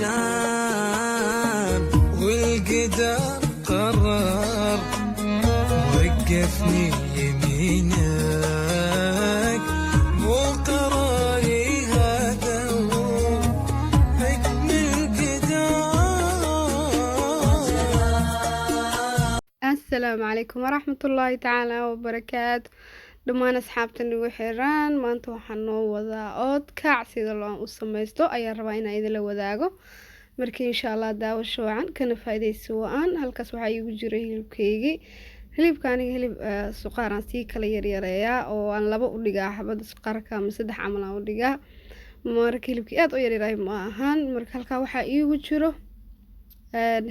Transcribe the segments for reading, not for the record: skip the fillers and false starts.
عشان والقدر قرر وقفني يمينك مو قراري هذا حكم القدر. السلام عليكم ورحمة الله تعالى وبركاته. dhammaan asxaabta nagu xiran maanta waxaan noo wadaa oodkac sida loo u samaysto ayaan rabaa inaan idinla wadaago markii insha Allah daawasho wacan kana faa'iideyso waan halkaas waxa iigu jira hilibka aniga hilib suqaar aan si kala yaryareeyaa oo aan laba u dhigaa xabada suqaarka ama saddex camal aan u dhigaa marka hilibkii aad u yaryaray ma ahan marka halka waxa iigu jiro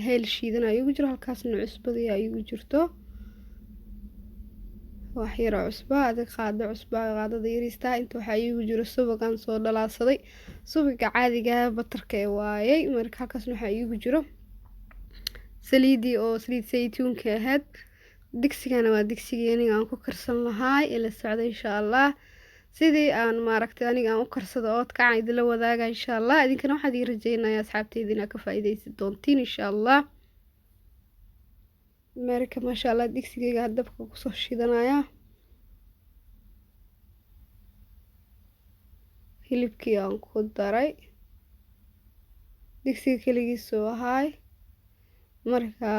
heel shiidan iigu jiro halkaasna cusbada iigu jirto waxyar cusba adag qaado cusba qaadada yarista inta waxa iigu jiro subagan soo dhalaasaday subaga caadiga batarka waayay marka halkaas waxa iigu jiro saliidi oo saliid saytuunka ahayd digsigana waa digsigii aniga aan ku karsan lahaay ila socdo insha Allah sidii aan maaragtay aniga aan u karsado oodkac idinla wadaaga insha Allah idinkana waxaad ii rajaynayaa asxaabteydina ka faa'iideysan doontiin insha Allah marka ma sha Allah digsigeyga dabka ku soo shidanaya hilibkii aan ku daray digsiga kaligiis oo ahay marka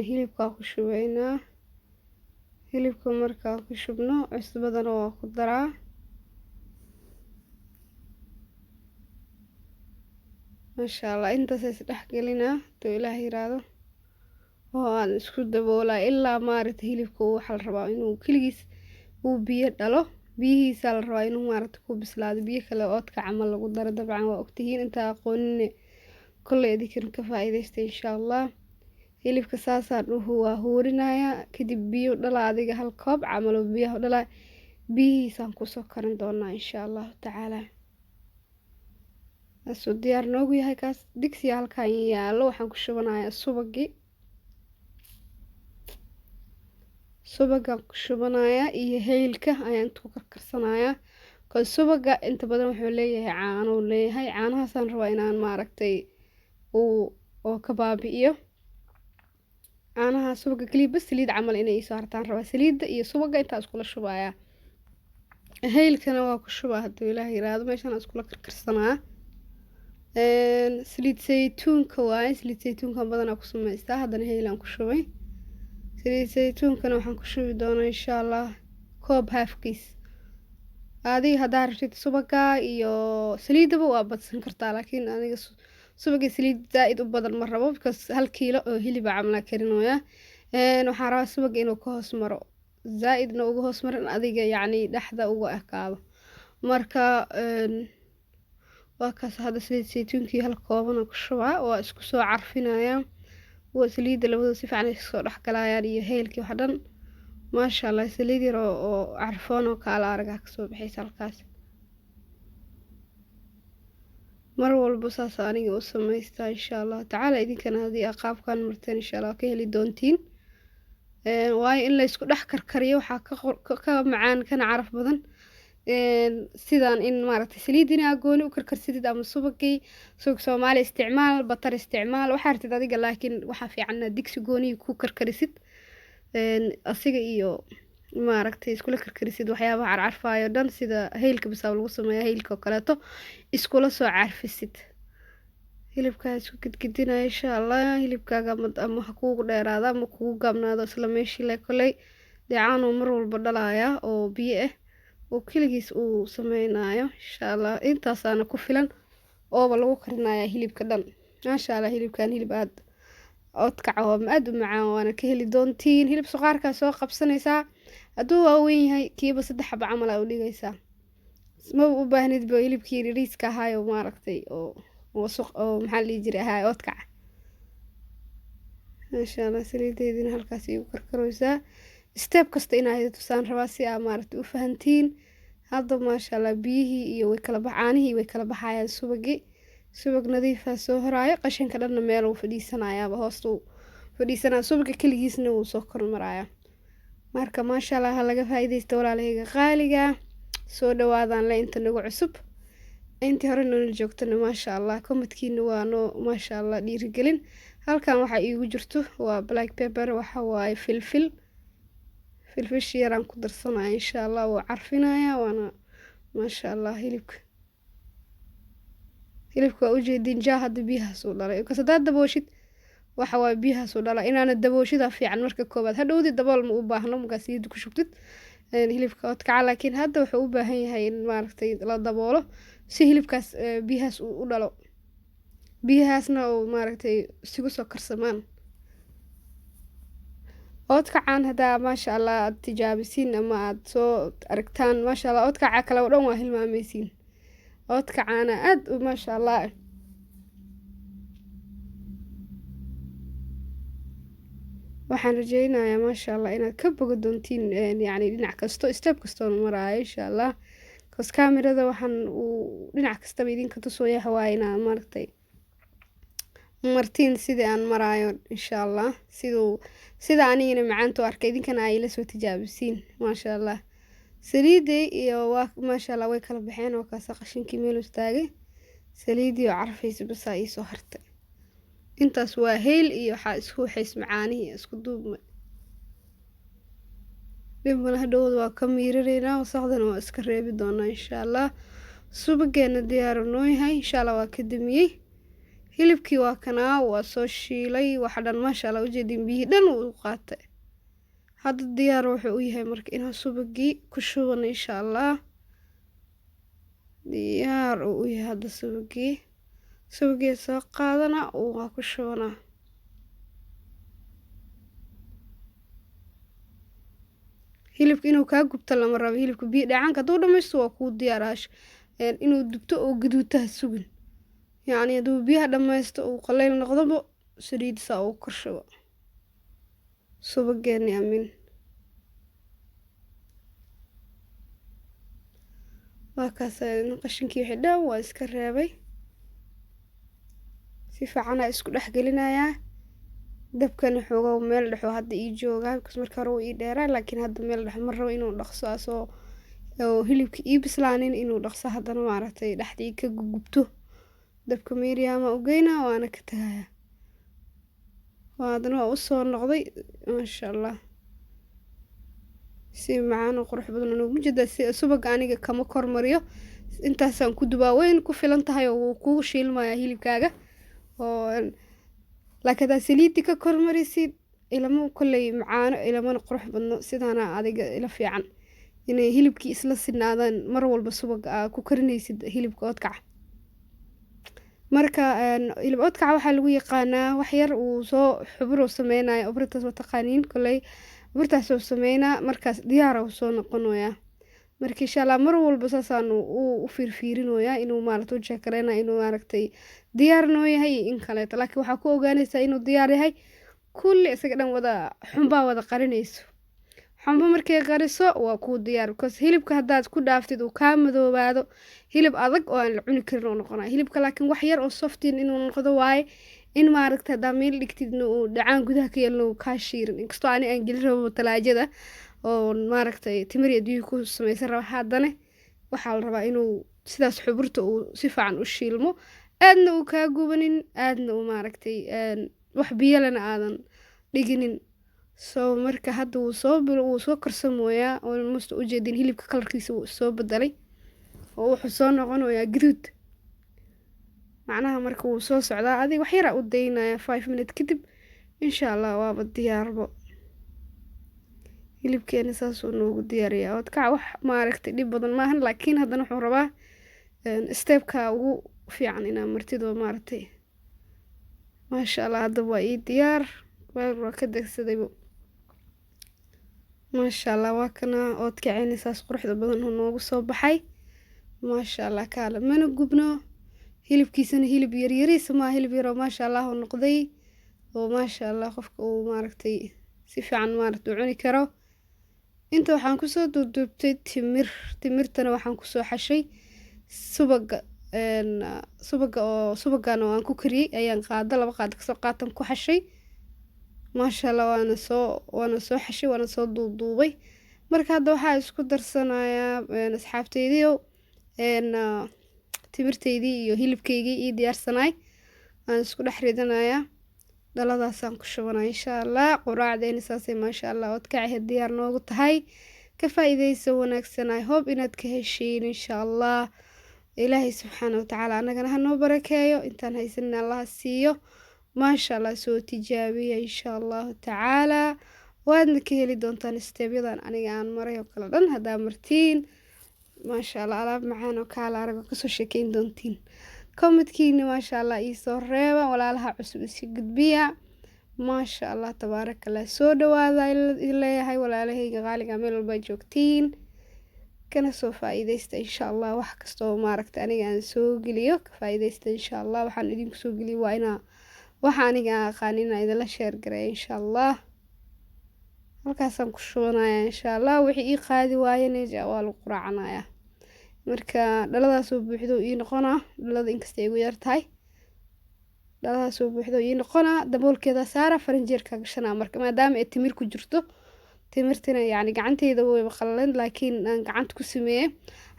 hilibka ku shubaynaa hilibka marka ku shubno cusbadana waa ku daraa ma sha Allah intaas is dhaxgelinaa to Ilaahay yiraahdo oo aan isku daboolaa ilaa maaragtay hilibku waxa la rabaa inuu kaligiis uu biyo dhalo biyihiisa la rabaa inuu maaragtay ku bislaado biyo kale oodka camal lagu daro dabcan waa ogtihiin inta aqoonin kulli idinka ka faa'iideysta insha Allah hilibka saasaan waa huurinaya kadib biyo dhala adiga hal koob camal oo biyo dhala biyihiisaan ku soo karin doonaa insha Allah tacaala asu diyaar noogu yahay kaas digsi halkaan yaalo waxaan ku shubanayaa subaga ku shubanaya iyo heelka ayaan ku karkarsanaya ka subaga inta badan wuxuu leeyahay caano leeyahay caanahaasaan rabaa inaan maaragtay oo ka baabi'iyo caanaha subaga kaliya bas saliid camal inay soo hartaan rabaa saliidda iyo subaga inta isku la shubaya heelkana waa ku shubaa hadii Ilaahay yiraahdo meeshan isku la karkarsanaa saliid saytuunka waa saliid saytuunka badan ku samaystaa hadana heelan ku shubay saliid saytuunkana waxaan ku shubi doonaa insha Allah koob halfkiis adiga hadaa rabtid subaga iyo saliidaba waa badsan kartaa laakiin aniga subaga saliid zaid u badan ma rabo because 1 kiilo oo hilib camal karinooya waxaan rabaa subaga inuu ka hoos maro zaidna ugu hoos marin adiga yacni dhaxda ugu ekaado marka waa kaas hada saliid saytuunkii hal kooban ku shubaa waa isku soo carfinaya وسليد لبده سيفعنا يسقط حكلايان يهيلك وحدن ما شاء الله سليد يرو عرفونه كعلى رجع كسب بحيث الكاس مرة البصاص أنا وسمى يستا إن شاء الله تعالى إذا كان هذه أقاب كان مرتين إن شاء الله كهلي دونتين واي إلا يسقط أحكر كريه وحك معان كان عارف بدن sidaan in maaragtay saliidina gooni u karkarsidid ama subagii suuq Soomaali isticmaal batar isticmaal waxa artid adiga laakiin waxa fiican digsi gooni ku karkarisid asiga iyo maaragtay isku la karkarisid waxyaabaha carcarfaayo dhan sida heelka bisaw lagu sameeyo heelka kaleeto isku la soo carfisid hilibka isku gidgidina insha Allah hilibkaaga ama kuugu dheeraada ama kuugu gaabnaado isla meeshii la kulay deecaano mar walba dhalaya oo biyo وكلجيس أو سمينايا إن شاء الله أنت صار كفلا أو بالله كرنايا هيلب كدن ما شاء الله هيلب كان هيلب عاد أتكعوا مأدو معاه وأنا كهلي دونتين هيلب صغار كسوق بسنة ساعة أدو وين هاي كي بس ده بعمل أولي جيسا ما بهند بهيلب كيري ريسكا هاي وماركتي أو وسوق أو محل يجري هاي أتكع ما شاء الله سليدي دين هالكاسي وكركروسا step kasta inaad tusaan rabaa si aad maaragtay u fahantiin hadda ma sha Allah biyihii iyo way kala baxaanihii way kala baxayaan subag nadiif ah soo horaayo qashinka dhanna meel uu fadhiisanayaa hoosta uu fadhiisanaa subaga kaligiisna uu soo kormaraya marka ma sha Allah laga faa'iideysto walaalahayga qaaliga soo dhawaadaan la inta nagu cusub intii hore noola joogtana maasha allah komadkiina waa noo maasha allah dhiirigelin. Halkan waxaa iigu jirto waa black pepper, waxa waaye filfish yaraan ku darsanaya insha allah wuu carfinayaa waana maasha allah hilibka waa ujeedin jaa hadda biyahaas uu dhalay kas hadaad dabooshid waxa waaye biyahaas uu dhalay inaana dabooshida fiican marka koobaad hadhowdi dabool ma u baahno markaa saliida ku shubtid hilibka oodkaca laakiin hadda wuxuu u baahan yahay in maaragtay la daboolo si hilibkaas biyahaas uu u dhalo biyahaasna uu maaragtay isugu soo karsamaan. oodkacan haddaa maasha allah aad tijaabisiin ama aad soo aragtaan maasha allah oodkaca kale oo dhan waa hilmaameysiin. oodkacana aad u maasha allah waxaan rajeynayaa maasha allah inaad ka boga doontiin yacni dhinac kasto step kastoo maraayo insha allah cause kamirada waxaan uu dhinac kastaba idinka tusooya waa inaa maaragtay martiin sidii aan maraayo insha allah sida anigana macaanto arkay idinkana ay la soo tijaabisiin maasha allah. saliiday iyo waa maasha allah way kala baxeen oo kaasa qashinkii meel istaagay saliidii oo carfaysa bas ii soo hartay intaas waa heel iyo waxaa isku waxays macaanihi isku duubmay dhibna hadhowd waa ka miirareynaa wasaqdana waa iska reebi doonaa insha allah. subageena diyaar noo yahay insha allah waa ka damiyey hilibkii waa kanaa waa soo shiilay waxa dhan maasha allah ujeedin biyihii dhan uu qaatay hadda diyaar wuxuu u yahay marka inaan subagii ku shubano insha allah diyaar uu u yahay hadda subagii soo qaadana waa ku shubana hilibka inuu kaa gubto lama rabo hilibka biyo dhacaanka hadduu dhamaysto waa kuu diyaaraash inuu dubto oo gaduutaha sugin yacni hadduu biyaha dhamaysto uu qaleyl noqdoba saliid saa uu korshubo subageeni amin waa kaas qashinkii wixii dhan waa iska reebay si fiican aan isku dhex gelinayaa dabkan xoogaa meel dhexo hadda ii joogaa because marka hore uu ii dheeraa laakiin hadda meel dhex mar rabo inuu dhaqso asoo hilibka ii bislaanin inuu dhaqso haddana maaragtay dhexdii ka gubto dabka meeriyaama u geynaa waana ka tagayaa haddana waa u soo noqday maasha allah si macaan oo qurux badan ugu jeedaa si subaga aniga kama kormariyo intaasaan ku dubaa weyn ku filan tahay oo wuu kuu shiilmayaa hilibkaaga oo laakiin saliidi ka kormarisid ilama kolley macaano ilamana qurux badno sidaana adiga ila fiican inay hilibkii isla sinaadaan mar walba subaga ku karinaysid hilibka oodkaca marka hilib oodkaca waxaa lagu yaqaanaa wax yar uu soo xubro sameynaayo obritaas waa taqaaniin kolley obritaas oo sameynaa markaas diyaar uu soo noqonayaa marka insha allah mar walba saasaan u fiirfiirinoyaa inuu maaragtay u jeekareyna inuu maaragtay diyaar noo yahay in kaleeto laakiin waxaa ku ogaanaysaa inuu diyaar yahay kulli isaga dhan wada xunbaa wada qarinayso xunba markay qariso waa kuu diyaar because hilibka haddaad ku dhaaftid uu kaa madoobaado hilib adag oo aan la cuni karin oo noqonaya hilibka laakiin wax yar oo softin inuu noqdo waaye in maaragtay haddaa meel dhigtidna uu dhacaan gudaha ka yeelna uu kaa shiirin inkastoo ani aan gelin rabo talaajada oo maaragtay timiri adduunka ku samaysan raba haddana waxaa la rabaa inuu sidaas xuburta uu si fiican u shiilmo aadna uu kaa gubanin aadna uu maaragtay wax biyalana aadan dhiginin so marka hadda wuu soo karsamooyaa oo musta ujeedin hilibka kalarkiisa wuu soo bedelay oo wuxuu soo noqonayaa gaduud macnaha marka wuu soo socdaa adiga wax yar u daynaya 5 minutes kadib insha allah waaba diyaarbo hilibkeena saasuu noogu diyaariyaa oodkaca wax maaragtay dhib badan maahan laakiin haddana wuxuu rabaa stepka ugu fiican inaa martido maaragtay maasha allah hadda waa ii diyaar waa ka degsadaybo maasha allah waa kana oodkaceena saas quruxda badan oo noogu soo baxay maasha allah kaala mana gubno hilibkiisana hilib yaryariisa maa hilib yaroo maasha allah oo noqday oo maasha allah qofka uu maaragtay si fiican maaragtay u cuni karo inta waxaan kusoo duubduubtay timirtana waxaan kusoo xashay subagan oo aan ku kariyey ayaan laba qaado kasoo qaatan ku xashay maasha allah waana soo xashay waana soo duuduubay marka hadda waxaa isku darsanayaa asxaabteydiyo timirteydii iyo hilibkeygii ii diyaarsanaay aan isku dhex ridanayaa dhaladaasaan ku shubanaya insha allah. quraacdeena saasay maasha allah oodkaci diyaar noogu tahay. ka faa'iidaysa wanaagsan. I hope inaad ka heshiin insha allah. ilaahay subxaana watacaala annagana ha noo barakeeyo, intaan haysanin allah siiyo. maasha allah soo tijaabiya insha allahu tacaala. waadna ka heli doontaan steebyadan aniga aan maray oo kale dhan haddaa martiin. maasha allah alaab macaan oo kaala arago kasoo sheekeyn doontiin. komadkiina maasha allah iisoo reeba, walaalaha cusub isi gudbiya. maasha allah tabaarakallah. soo dhawaada leeyahay walaalahayga qaaliga meel walba joogtiin, kana soo faa'iidaysta insha allah. wax kastoo maaragta aniga aan soo geliyo ka faa'iidaysta insha allah. waxaan idinku soo geliyo waa inaa waxa aniga aan aqaan inaa idinla sheer gareeyo insha allah. halkaasaan ku shubanaya insha allah. wixii ii qaadi waayana waa lagu quraacanayaa. marka dhaladaasoo buuxdo ii noqonaa, dhalada inkasta igu yar tahay, dhaladaasoo buuxdo ii noqonaa. daboolkeeda saara, faranjeerka gashanaa. marka maadaama ay timir ku jirto, timirtina yacni gacanteyda way qallalan laakiin aan gacanta ku sameeyay,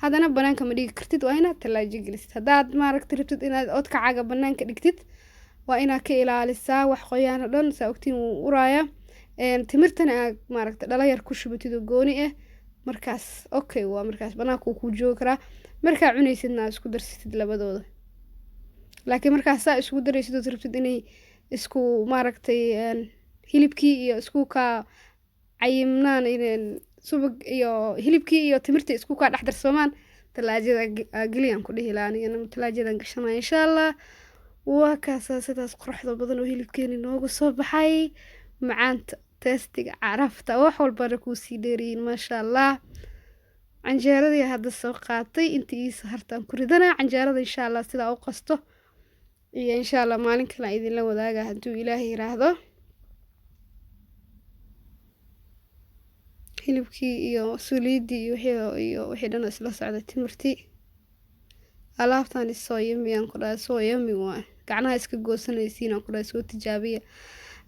haddana banaanka ma dhigi kartid, waa inaad talaajo gelisid. haddaad maaragta rabtid inaad oodkacaaga banaanka dhigtid, waa inaad ka ilaalisaa wax qoyaan oo dhan. saa ogtiin wuu uraaya. timirtana aad maaragta dhala yar ku shubatid oo gooni ah, markaas okay waa markaas banaanka uu kuu joogi karaa. markaa cunaysidna aad isku darsatid labadooda. laakiin markaas saa isugu daraysid ood rabtid inay isku maaragtay hilibkii iyo isku kaa cayimnaan, subag iyo hilibkii iyo timirta isku kaa dhex darsoomaan, talaajada geliyaan ku dhihi lahaa anigana talaajadan gashanaya insha allah. waa kaasaa sidaas quruxda badan oo hilibkeeni noogu soo baxay, macaanta testiga carafta wax walbana kuu sii dheeriyin maasha allah. canjeeradii hadda soo qaatay intii ii sahartaan ku ridanaa. canjeerada insha allah sidaa u qasto iyo insha allah maalin kale idinla wadaaga hadduu ilaahay yiraahdo. hilibkii iyo suliidii iyo wixii dhan isla socda, timirtii. alaabtaan isoo yami aan ku dhahay, soo yami waa gacnaha iska goosanaysiin aan ku dhahay, soo tijaabiya.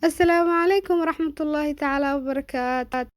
assalaamu calaykum waraxmatullaahi tacaala wabarakaatu.